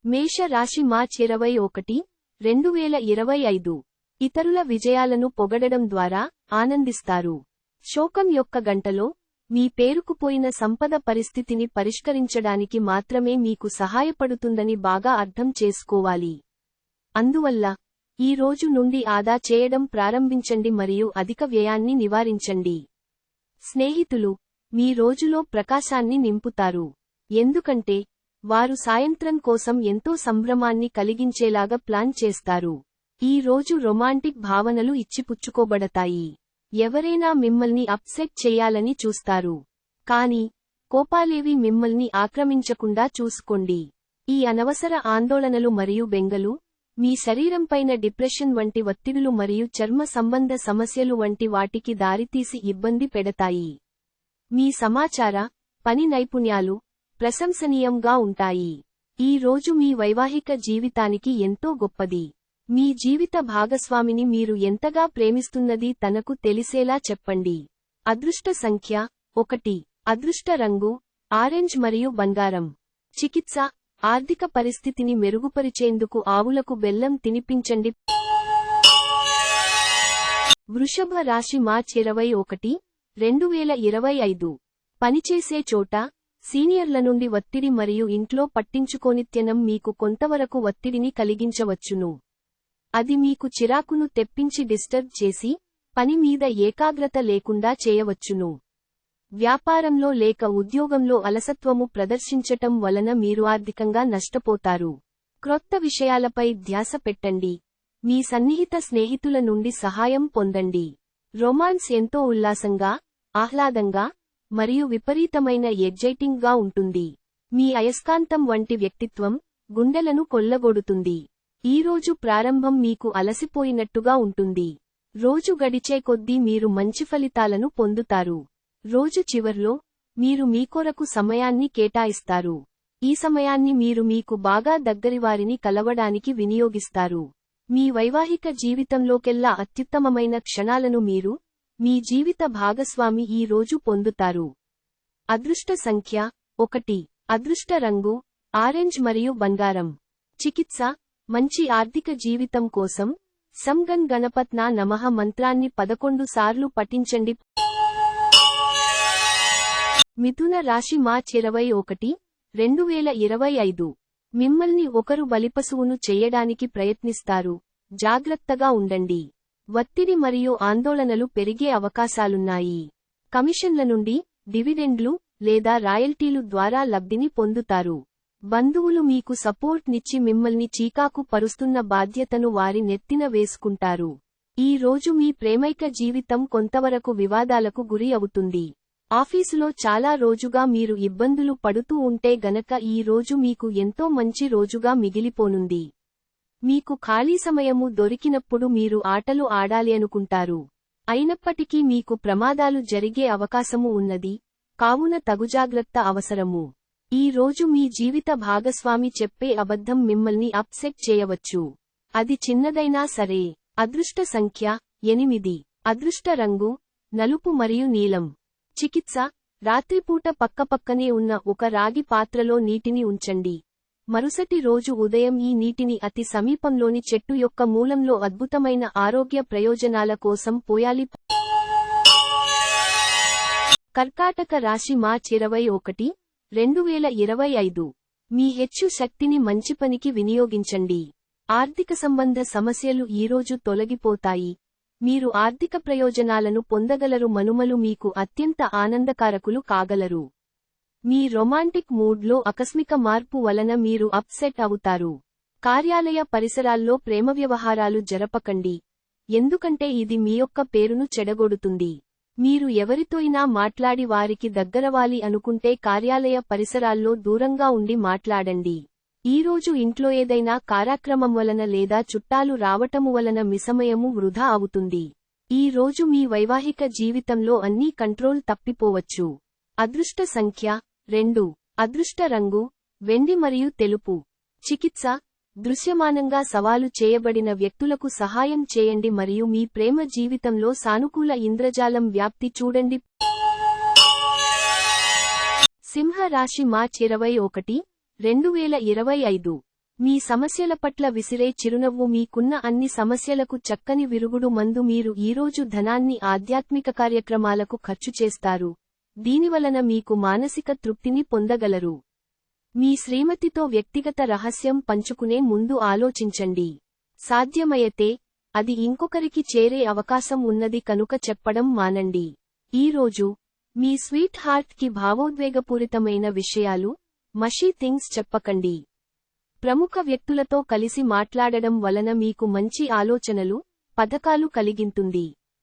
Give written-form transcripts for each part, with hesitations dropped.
మేష రాశి మార్చి 21, 2025. ఇతరుల విజయాలను పొగడడం ద్వారా ఆనందిస్తారు. శోకం యొక్క గంటలో మీ పేరుకుపోయిన సంపద పరిస్థితిని పరిష్కరించడానికి మాత్రమే మీకు సహాయపడుతుందని బాగా అర్థం చేసుకోవాలి. అందువల్ల ఈ రోజు నుండి ఆదా చేయడం ప్రారంభించండి మరియు అధిక వ్యయాన్ని నివారించండి. స్నేహితులు మీ రోజులో ప్రకాశాన్ని నింపుతారు, ఎందుకంటే వారు సాయంత్రం కోసం ఎంతో సంభ్రమాన్ని కలిగించేలాగా ప్లాన్ చేస్తారు. ఈ రోజు రొమాంటిక్ భావనలు ఇచ్చిపుచ్చుకోబడతాయి. ఎవరైనా మిమ్మల్ని అప్సెట్ చేయాలని చూస్తారు, కానీ కోపాలేవి మిమ్మల్ని ఆక్రమించకుండా చూసుకోండి. ఈ అనవసర ఆందోళనలు మరియు బెంగలు మీ శరీరంపైన డిప్రెషన్ వంటి ఒత్తిడులు మరియు చర్మ సంబంధ సమస్యలు వంటి వాటికి దారితీసి ఇబ్బంది పెడతాయి. మీ సమాచార, పని నైపుణ్యాలు ప్రశంసనీయంగా ఉంటాయి. ఈ రోజు మీ వైవాహిక జీవితానికి ఎంతో గొప్పది. మీ జీవిత భాగస్వామిని మీరు ఎంతగా ప్రేమిస్తున్నది తనకు తెలిసేలా చెప్పండి. అదృష్ట సంఖ్య 1. అదృష్ట రంగు ఆరెంజ్ మరియు బంగారం. చికిత్స ఆర్థిక పరిస్థితిని మెరుగుపరిచేందుకు ఆవులకు బెల్లం తినిపించండి. వృషభ రాశి మార్చి 21, 2025. పనిచేసే చోట సీనియర్ల నుండి ఒత్తిడి మరియు ఇంట్లో పట్టించుకోనితనం మీకు కొంతవరకు ఒత్తిడిని కలిగించవచ్చును. అది మీకు చిరాకును తెప్పించి డిస్టర్బ్ చేసి పని మీద ఏకాగ్రత లేకుండా చేయవచ్చును. వ్యాపారంలో లేక ఉద్యోగంలో అలసత్వము ప్రదర్శించటం వలన మీరు ఆర్థికంగా నష్టపోతారు. క్రొత్త విషయాలపై ధ్యాస పెట్టండి. మీ సన్నిహిత స్నేహితుల నుండి సహాయం పొందండి. రొమాన్స్ ఎంతో ఉల్లాసంగా, ఆహ్లాదంగా మరియు విపరీతమైన ఎగ్జైటింగ్గా ఉంటుంది. మీ అయస్కాంతం వంటి వ్యక్తిత్వం గుండెలను కొల్లగొడుతుంది. ఈ రోజు ప్రారంభం మీకు అలసిపోయినట్టుగా ఉంటుంది. రోజు గడిచే కొద్దీ మీరు మంచి ఫలితాలను పొందుతారు. రోజు చివర్లో మీరు మీకొరకు సమయాన్ని కేటాయిస్తారు. ఈ సమయాన్ని మీరు మీకు బాగా దగ్గరివారిని కలవడానికి వినియోగిస్తారు. మీ వైవాహిక జీవితంలోకెల్లా అత్యుత్తమమైన క్షణాలను మీరు, మీ జీవిత భాగస్వామి ఈ రోజు పొందుతారు. అదృష్ట సంఖ్య 1. అదృష్ట రంగు ఆరెంజ్ మరియు బంగారం. చికిత్స మంచి ఆర్థిక జీవితం కోసం సం గణ్ గణపత్ నమః మంత్రాన్ని 11 సార్లు పఠించండి. మిథున రాశి మార్చి 21, 2025. మిమ్మల్ని ఒకరు బలిపశువును చెయ్యడానికి ప్రయత్నిస్తారు, జాగ్రత్తగా ఉండండి. ఒత్తిడి మరియు ఆందోళనలు పెరిగే అవకాశాలున్నాయి. కమిషన్ల నుండి, డివిడెండ్లు లేదా రాయల్టీలు ద్వారా లబ్ధిని పొందుతారు. బంధువులు మీకు సపోర్ట్ నిచ్చి మిమ్మల్ని చీకాకు పరుస్తున్న బాధ్యతను వారి నెత్తిన వేసుకుంటారు. ఈ రోజు మీ ప్రేమైక జీవితం కొంతవరకు వివాదాలకు గురి అవుతుంది. ఆఫీసులో చాలా రోజుగా మీరు ఇబ్బందులు పడుతూ ఉంటే గనక ఈ రోజు మీకు ఎంతో మంచి రోజుగా మిగిలిపోనుంది. మీకు ఖాళీ సమయము దొరికినప్పుడు మీరు ఆటలు ఆడాలి అనుకుంటారు. అయినప్పటికీ మీకు ప్రమాదాలు జరిగే అవకాశము ఉన్నది, కావున తగుజాగ్రత్త అవసరము. ఈ రోజు మీ జీవిత భాగస్వామి చెప్పే అబద్ధం మిమ్మల్ని అప్సెట్ చేయవచ్చు. అది చిన్నదైనా సరే. అదృష్ట సంఖ్య 8. అదృష్ట రంగు నలుపు మరియు నీలం. చికిత్స రాత్రిపూట పక్కపక్కనే ఉన్న ఒక రాగి పాత్రలో నీటిని ఉంచండి. మరుసటి రోజు ఉదయం ఈ నీటిని అతి సమీపంలోని చెట్టు యొక్క మూలంలో అద్భుతమైన ఆరోగ్య ప్రయోజనాల కోసం పోయాలి. కర్కాటక రాశి మార్చి 21, 2025. మీ హెచ్చు శక్తిని మంచి పనికి వినియోగించండి. ఆర్థిక సంబంధ సమస్యలు ఈరోజు తొలగిపోతాయి. మీరు ఆర్థిక ప్రయోజనాలను పొందగలరు. మనుమలు మీకు అత్యంత ఆనందకారకులు కాగలరు. మీ రొమాంటిక్ మూడ్లో ఆకస్మిక మార్పు వలన మీరు అప్సెట్ అవుతారు. కార్యాలయ పరిసరాల్లో ప్రేమ వ్యవహారాలు జరపకండి, ఎందుకంటే ఇది మీ యొక్క పేరును చెడగొడుతుంది. మీరు ఎవరితోయినా మాట్లాడి వారికి దగ్గరవాలి అనుకుంటే కార్యాలయ పరిసరాల్లో దూరంగా ఉండి మాట్లాడండి. ఈరోజు ఇంట్లో ఏదైనా కార్యక్రమం వలన లేదా చుట్టాలు రావటము వలన మీ సమయము వృధా అవుతుంది. ఈ రోజు మీ వైవాహిక జీవితంలో అన్నీ కంట్రోల్ తప్పిపోవచ్చు. అదృష్ట సంఖ్య 2. అదృష్ట రంగు వెండి మరియు తెలుపు. చికిత్స దృశ్యమానంగా సవాలు చేయబడిన వ్యక్తులకు సహాయం చేయండి మరియు మీ ప్రేమ జీవితంలో సానుకూల ఇంద్రజాలం వ్యాప్తి చూడండి. సింహ రాశి మార్చి 21, 2025. మీ సమస్యల పట్ల విసిరే చిరునవ్వు మీకున్న అన్ని సమస్యలకు చక్కని విరుగుడు మందు. మీరు ఈరోజు ధనాన్ని ఆధ్యాత్మిక కార్యక్రమాలకు ఖర్చు చేస్తారు, దీనివలన మీకు మానసిక తృప్తిని పొందగలరు. మీ శ్రీమతితో వ్యక్తిగత రహస్యం పంచుకునే ముందు ఆలోచించండి. సాధ్యమైతే అది ఇంకొకరికి చేరే అవకాశం ఉన్నది కనుక చెప్పడం మానండి. ఈరోజు మీ స్వీట్ హార్ట్ కి భావోద్వేగపూరితమైన విషయాలు, మషీ థింగ్స్ చెప్పకండి. ప్రముఖ వ్యక్తులతో కలిసి మాట్లాడడం వలన మీకు మంచి ఆలోచనలు, పథకాలు కలిగింతుంది.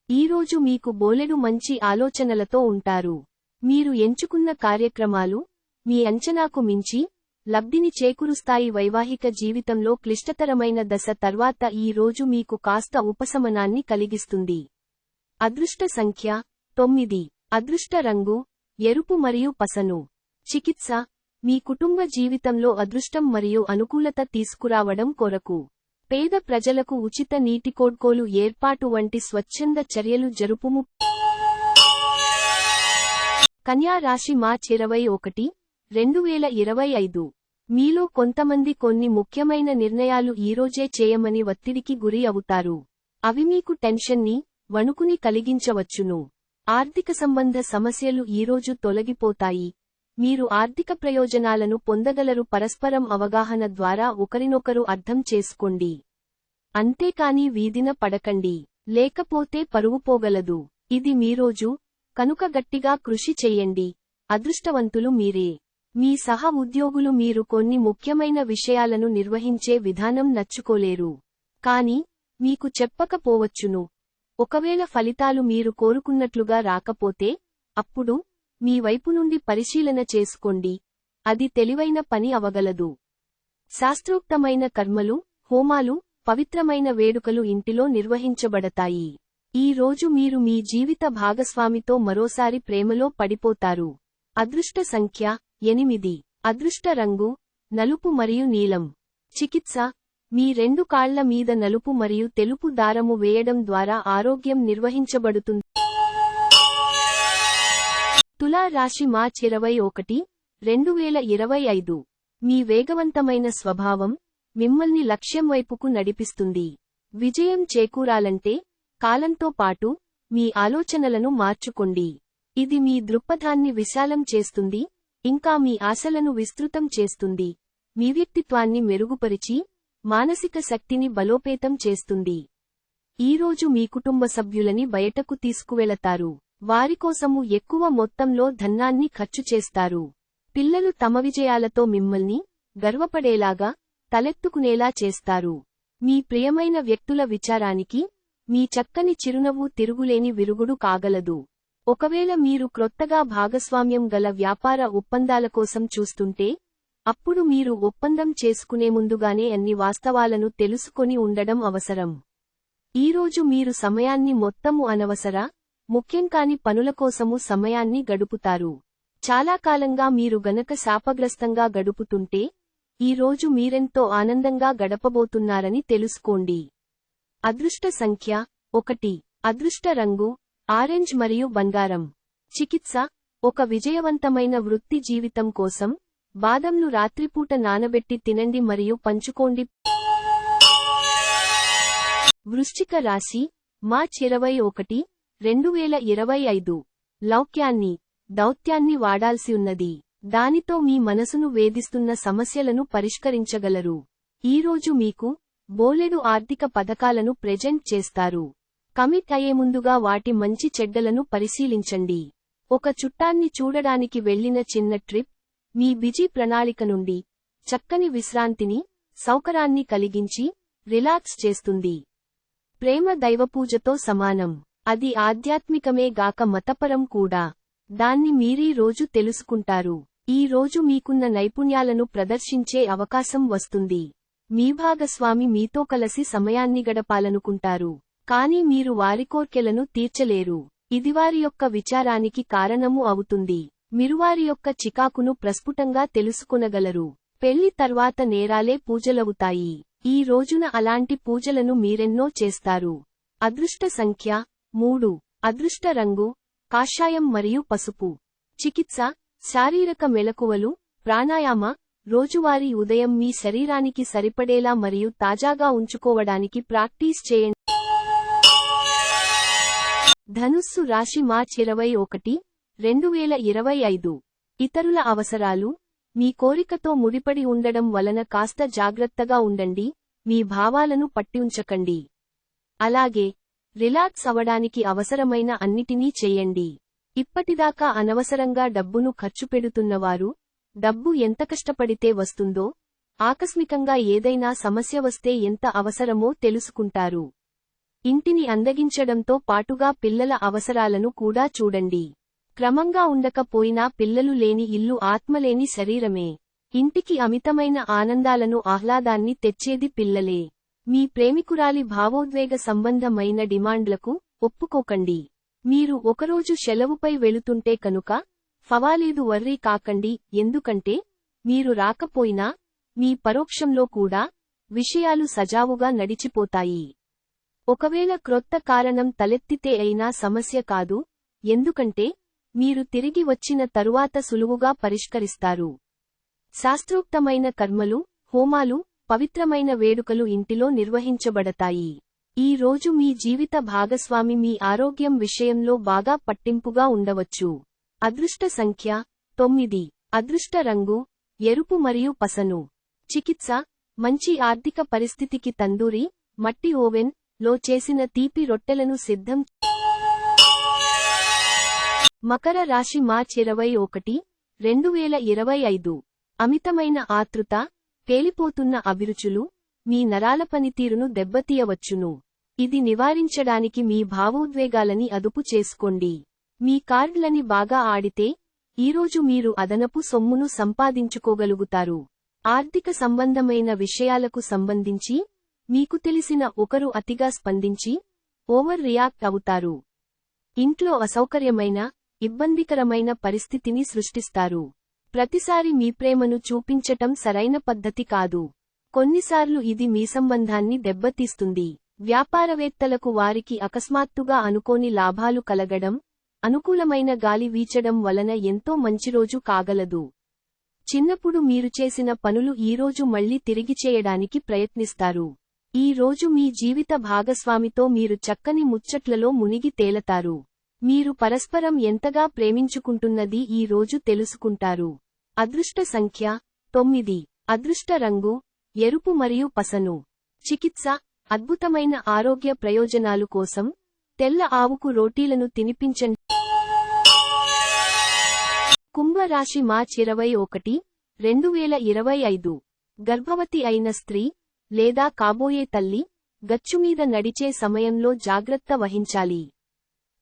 ఈరోజు మీకు బోలెడు మంచి ఆలోచనలతో ఉంటారు. మీరు ఎంచుకున్న కార్యక్రమాలు మీ అంచనాకు మించి లబ్ధిని చేకూరుస్తాయి. వైవాహిక జీవితంలో క్లిష్టతరమైన దశ తర్వాత ఈ రోజు మీకు కాస్త ఉపశమనాన్ని కలిగిస్తుంది. అదృష్ట సంఖ్య 9. అదృష్ట రంగు ఎరుపు మరియు పసను. చికిత్స మీ కుటుంబ జీవితంలో అదృష్టం మరియు అనుకూలత తీసుకురావడం కొరకు పేద ప్రజలకు ఉచిత నీటి కొనుగోలు ఏర్పాటు వంటి స్వచ్ఛంద చర్యలు జరుపుము. కన్యా రాశి మార్చి 21, 2025. మీలో కొంతమంది కొన్ని ముఖ్యమైన నిర్ణయాలు ఈరోజే చేయమని ఒత్తిడికి గురి అవుతారు. అవి మీకు టెన్షన్ని, వణుకుని కలిగించవచ్చును. ఆర్థిక సంబంధ సమస్యలు ఈరోజు తొలగిపోతాయి. మీరు ఆర్థిక ప్రయోజనాలను పొందగలరు. పరస్పరం అవగాహన ద్వారా ఒకరినొకరు అర్థం చేసుకోండి. అంతేకాని వీధిన పడకండి, లేకపోతే పరువు పోగలదు. ఇది మీరోజు కనుక గట్టిగా కృషి చెయ్యండి. అదృష్టవంతులు మీరే. మీ సహ ఉద్యోగులు మీరు కొన్ని ముఖ్యమైన విషయాలను నిర్వహించే విధానం నచ్చుకోలేరు, కాని మీకు చెప్పకపోవచ్చును. ఒకవేళ ఫలితాలు మీరు కోరుకున్నట్లుగా రాకపోతే అప్పుడు మీ వైపు నుండి పరిశీలన చేసుకోండి. అది తెలివైన పని అవగలదు. శాస్త్రోక్తమైన కర్మలు, హోమాలు, పవిత్రమైన వేడుకలు ఇంటిలో నిర్వహించబడతాయి. ఈ రోజు మీరు మీ జీవిత భాగస్వామితో మరోసారి ప్రేమలో పడిపోతారు. అదృష్ట సంఖ్య 8. అదృష్ట రంగు నలుపు మరియు నీలం. చికిత్స మీ 2 కాళ్ల మీద నలుపు మరియు తెలుపు దారము వేయడం ద్వారా ఆరోగ్యం నిర్వహించబడుతుంది. తులా రాశి మార్చి 21, 2025. మీ వేగవంతమైన స్వభావం మిమ్మల్ని లక్ష్యం వైపుకు నడిపిస్తుంది. విజయం చేకూరాలంటే కాలంతో పాటు మీ ఆలోచనలను మార్చుకోండి. ఇది మీ దృక్పథాన్ని విశాలం చేస్తుంది, ఇంకా మీ ఆశలను విస్తృతం చేస్తుంది. మీ వ్యక్తిత్వాన్ని మెరుగుపరిచి మానసిక శక్తిని బలోపేతం చేస్తుంది. ఈరోజు మీ కుటుంబ సభ్యులని బయటకు తీసుకువెళతారు. వారికోసము ఎక్కువ మొత్తంలో ధనాన్ని ఖర్చు చేస్తారు. పిల్లలు తమ విజయాలతో మిమ్మల్ని గర్వపడేలాగా తలెత్తుకునేలా చేస్తారు. మీ ప్రియమైన వ్యక్తుల విచారానికి మీ చక్కని చిరునవ్వు తిరుగులేని విరుగుడు కాగలదు. ఒకవేళ మీరు క్రొత్తగా భాగస్వామ్యం గల వ్యాపార ఒప్పందాల కోసం చూస్తుంటే అప్పుడు మీరు ఒప్పందం చేసుకునే ముందుగానే అన్ని వాస్తవాలను తెలుసుకొని ఉండడం అవసరం. ఈరోజు మీరు సమయాన్ని మొత్తము అనవసర, ముఖ్యం కాని పనుల కోసము సమయాన్ని గడుపుతారు. చాలా కాలంగా మీరు గనక శాపగ్రస్తంగా గడుపుతుంటే ఈ రోజు మీరెంతో ఆనందంగా గడపబోతున్నారని తెలుసుకోండి. అదృష్ట సంఖ్య 1. అదృష్ట రంగు ఆరెంజ్ మరియు బంగారం. చికిత్స ఒక విజయవంతమైన వృత్తి జీవితం కోసం బాదంను రాత్రిపూట నానబెట్టి తినండి మరియు పంచుకోండి. వృశ్చిక రాశి మార్చి 21, 2025. లౌక్యాన్ని, దౌత్యాన్ని వాడాల్సి ఉన్నది. దానితో మీ మనసును వేధిస్తున్న సమస్యలను పరిష్కరించగలరు. ఈరోజు మీకు బోలెడు ఆర్థిక పథకాలను ప్రెజెంట్ చేస్తారు. కమిట్ అయ్యే ముందుగా వాటి మంచి చెడ్డలను పరిశీలించండి. ఒక చుట్టాన్ని చూడడానికి వెళ్లిన చిన్న ట్రిప్ మీ బిజీ ప్రణాళిక నుండి చక్కని విశ్రాంతిని, సౌకర్యాన్ని కలిగించి రిలాక్స్ చేస్తుంది. ప్రేమ దైవపూజతో సమానం. అది ఆధ్యాత్మికమే గాక మతపరం కూడా. దాన్ని మీరీ రోజు తెలుసుకుంటారు. ఈ రోజు మీకున్న నైపుణ్యాలను ప్రదర్శించే అవకాశం వస్తుంది. మీ భాగస్వామి మీతో కలిసి సమయాన్ని గడపాలనుకుంటారు, కానీ మీరు వారి కోర్కెలను తీర్చలేరు. ఇది వారి యొక్క విచారానికి కారణము అవుతుంది. మీరు వారి యొక్క చికాకును ప్రస్ఫుటంగా తెలుసుకొనగలరు. పెళ్లి తర్వాత నేరాలే పూజలవుతాయి. ఈ రోజున అలాంటి పూజలను మీరెన్నో చేస్తారు. అదృష్ట సంఖ్య 3. అదృష్ట రంగు కాషాయం మరియు పసుపు. చికిత్స శారీరక మెలకువలు, ప్రాణాయామ, రోజువారీ ఉదయం మీ శరీరానికి సరిపడేలా మరియు తాజాగా ఉంచుకోవడానికి ప్రాక్టీస్ చేయండి. ధనుస్సు రాశి మార్చ్ 21, 2025. ఇతరుల అవసరాలు మీ కోరికతో ముడిపడి ఉండడం వలన కాస్త జాగ్రత్తగా ఉండండి, మీ భావాలను పట్టించకండి. అలాగే రిలాక్స్ అవడానికి అవసరమైన అన్నిటినీ చెయ్యండి. ఇప్పటిదాకా అనవసరంగా డబ్బును ఖర్చు పెడుతున్నవారు, డబ్బు ఎంత కష్టపడితే వస్తుందో, ఆకస్మికంగా ఏదైనా సమస్య వస్తే ఎంత అవసరమో తెలుసుకుంటారు. ఇంటిని అందగించడంతో పాటుగా పిల్లల అవసరాలను కూడా చూడండి. క్రమంగా ఉండకపోయినా పిల్లలు లేని ఇల్లు ఆత్మలేని శరీరమే. ఇంటికి అమితమైన ఆనందాలను ఆహ్లాదాన్ని తెచ్చేది పిల్లలే. మీ ప్రేమికురాలి భావోద్వేగ సంబంధమైన డిమాండ్లకు ఒప్పుకోకండి. మీరు ఒకరోజు సెలవుపై వెళుతుంటే కనుక ఫవాలేదు వర్రీ కాకండి, ఎందుకంటే మీరు రాకపోయినా మీ పరోక్షంలో కూడా విషయాలు సజావుగా నడిచిపోతాయి. ఒకవేళ క్రొత్త కారణం తలెత్తితే అయినా సమస్య కాదు, ఎందుకంటే మీరు తిరిగి వచ్చిన తరువాత సులువుగా పరిష్కరిస్తారు. శాస్త్రోక్తమైన కర్మలు, హోమాలు, పవిత్రమైన వేడుకలు ఇంటిలో నిర్వహించబడతాయి. ఈ రోజు మీ జీవిత భాగస్వామి మీ ఆరోగ్యం విషయంలో బాగా పట్టింపుగా ఉండవచ్చు. అదృష్ట సంఖ్య 9. అదృష్ట రంగు ఎరుపు మరియు పసను. చికిత్స మంచి ఆర్థిక పరిస్థితికి తందూరి, మట్టి ఓవెన్ లో చేసిన తీపి రొట్టెలను సిద్ధం. మకర రాశి మార్చ్ 21, 2025. అమితమైన ఆతృత, పేలిపోతున్న అభిరుచులు మీ నరాల పనితీరును దెబ్బతీయవచ్చును. ఇది నివారించడానికి మీ భావోద్వేగాలని అదుపు చేసుకోండి. మీ కార్డులని బాగా ఆడితే ఈరోజు మీరు అదనపు సొమ్మును సంపాదించుకోగలుగుతారు. ఆర్థిక సంబంధమైన విషయాలకు సంబంధించి మీకు తెలిసిన ఒకరు అతిగా స్పందించి ఓవర్ రియాక్ట్ అవుతారు. ఇంట్లో అసౌకర్యమైన, ఇబ్బందికరమైన పరిస్థితిని సృష్టిస్తారు. ప్రతిసారి మీ ప్రేమను చూపించటం సరైన పద్ధతి కాదు. కొన్నిసార్లు ఇది మీ సంబంధాన్ని దెబ్బతీస్తుంది. వ్యాపారవేత్తలకు వారికి అకస్మాత్తుగా అనుకోని లాభాలు కలగడం, అనుకూలమైన గాలి వీచడం వలన ఎంతో మంచి రోజు కాగలదు. చిన్నప్పుడు మీరు చేసిన పనులు ఈరోజు మళ్లీ తిరిగి చేయడానికి ప్రయత్నిస్తారు. ఈ రోజు మీ జీవిత భాగస్వామితో మీరు చక్కని ముచ్చట్లలో మునిగి తేలతారు. మీరు పరస్పరం ఎంతగా ప్రేమించుకుంటున్నది ఈ రోజు తెలుసుకుంటారు. అదృష్ట సంఖ్య 9. అదృష్ట రంగు ఎరుపు మరియు పసను. చికిత్స అద్భుతమైన ఆరోగ్య ప్రయోజనాలు కోసం తెల్ల ఆవుకు రోటీలను తినిపించండి. కుంభరాశి మార్చ్ 21, 2025. గర్భవతి అయిన స్త్రీ లేదా కాబోయే తల్లి గచ్చుమీద నడిచే సమయంలో జాగ్రత్త వహించాలి.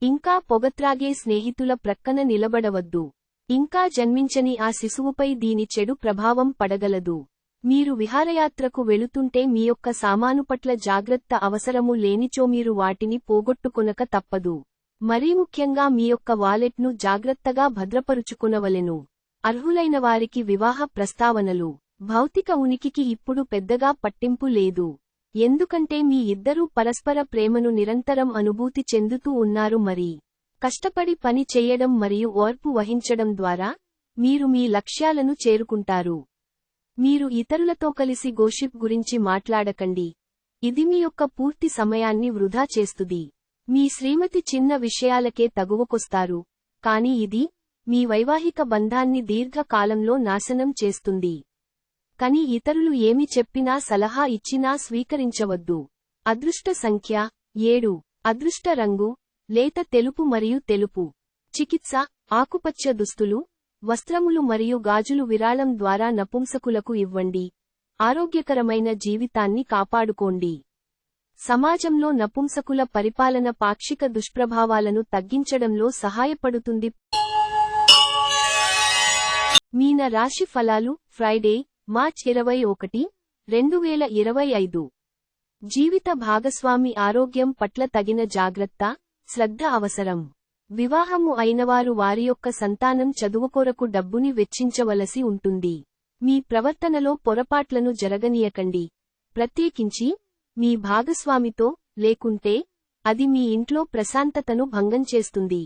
ఇంకా పొగత్రాగే స్నేహితుల ప్రక్కన నిలబడవద్దు. ఇంకా జన్మించని ఆ శిశువుపై దీని చెడు ప్రభావం పడగలదు. మీరు విహారయాత్రకు వెళుతుంటే మీ యొక్క సామాను పట్ల జాగ్రత్త అవసరము లేనిచో మీరు వాటిని పోగొట్టుకొనక తప్పదు. మరీ ముఖ్యంగా మీ యొక్క వాలెట్ను జాగ్రత్తగా భద్రపరుచుకునవలెను. అర్హులైన వారికి వివాహ ప్రస్తావనలు. భౌతిక ఉనికికి ఇప్పుడు పెద్దగా పట్టింపు లేదు. ఎందుకంటే మీ ఇద్దరూ పరస్పర ప్రేమను నిరంతరం అనుభూతి చెందుతూ ఉన్నారు. మరి కష్టపడి పని చెయ్యడం మరియు ఓర్పు వహించడం ద్వారా మీరు మీ లక్ష్యాలను చేరుకుంటారు. మీరు ఇతరులతో కలిసి గోషిప్ గురించి మాట్లాడకండి. ఇది మీ యొక్క పూర్తి సమయాన్ని వృధా చేస్తుంది. మీ శ్రీమతి చిన్న విషయాలకే తగువకొస్తారు, కానీ ఇది మీ వైవాహిక బంధాన్ని దీర్ఘకాలంలో నాశనం చేస్తుంది. కని ఇతరులు ఏమి చెప్పినా సలహా ఇచ్చినా స్వీకరించవద్దు. అదృష్ట సంఖ్య 7. అదృష్ట రంగు లేత తెలుపు మరియు తెలుపు. చికిత్స ఆకుపచ్చ దుస్తులు, వస్త్రములు మరియు గాజులు విరాళం ద్వారా నపుంసకులకు ఇవ్వండి. ఆరోగ్యకరమైన జీవితాన్ని కాపాడుకోండి. సమాజంలో నపుంసకుల పరిపాలన పాక్షిక దుష్ప్రభావాలను తగ్గించడంలో సహాయపడుతుంది. మీన రాశి ఫలాలు ఫ్రైడే, మార్చ్ 21, 2025. జీవిత భాగస్వామి ఆరోగ్యం పట్ల తగిన జాగ్రత్త, శ్రద్ధ అవసరం. వివాహము అయినవారు వారి యొక్క సంతానం చదువుకొరకు డబ్బుని వెచ్చించవలసి ఉంటుంది. మీ ప్రవర్తనలో పొరపాట్లను జరగనీయకండి, ప్రత్యేకించి మీ భాగస్వామితో, లేకుంటే అది మీ ఇంట్లో ప్రశాంతతను భంగం చేస్తుంది.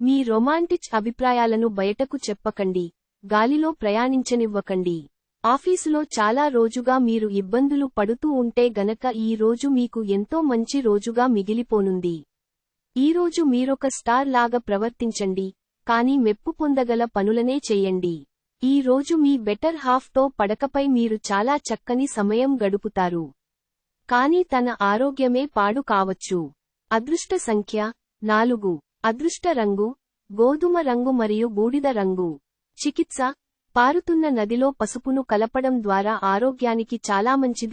మీ రొమాంటిక్ అభిప్రాయాలను బయటకు చెప్పకండి, గాలిలో ప్రయాణించనివ్వకండి. ఆఫీసులో చాలా రోజుగా మీరు ఇబ్బందులు పడుతూ ఉంటే గనక ఈ రోజు మీకు ఎంతో మంచి రోజుగా మిగిలిపోనుంది. ఈరోజు మీరొక స్టార్ లాగా ప్రవర్తించండి, కానీ మెప్పు పొందగల పనులనే చెయ్యండి. ఈ రోజు మీ బెటర్ హాఫ్ తో పడకపై మీరు చాలా చక్కని సమయం గడుపుతారు. కానీ తన ఆరోగ్యమే పాడు కావచ్చు. అదృష్ట సంఖ్య 4. అదృష్ట రంగు గోధుమ రంగు మరియు బూడిద రంగు. చికిత్స: పారుతున్న నదిలో పసుపును కలపడం ద్వారా ఆరోగ్యానికి చాలా మంచిది.